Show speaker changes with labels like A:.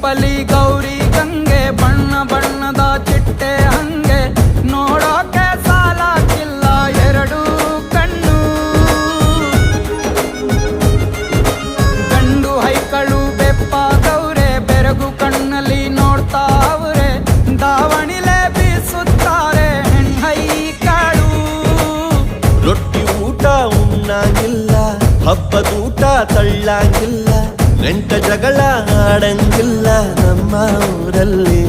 A: ರೂಪಲಿ ಗೌರಿ ಗಂಗೆ, ಬಣ್ಣ ಬಣ್ಣದ ಚಿಟ್ಟೆ ಹಂಗೆ, ನೋಡೋಕೆ ಸಾಲಾಗಿಲ್ಲ ಎರಡು ಕಣ್ಣು. ಗಂಡು ಹೈಕಳು ಬೆಪ್ಪಾಗವ್ರೆ, ಬೆರಗು ಕಣ್ಣಲ್ಲಿ ನೋಡ್ತಾ ಅವ್ರೆ, ದಾವಣಿಲೆ ಬೀಸುತ್ತಾರೆ ಹೆಣ್ಣೈಕಳು.
B: ರೊಟ್ಟಿ ಊಟ ಉಣ್ಣಂಗಿಲ್ಲ, ಹಬ್ಬದೂಟ ತಳ್ಳಂಗಿಲ್ಲ, ನೆಂಟ ಜಗಳ ಆಡಂಗಿಲ್ಲ ನಮ್ಮ ಊರಲ್ಲಿ.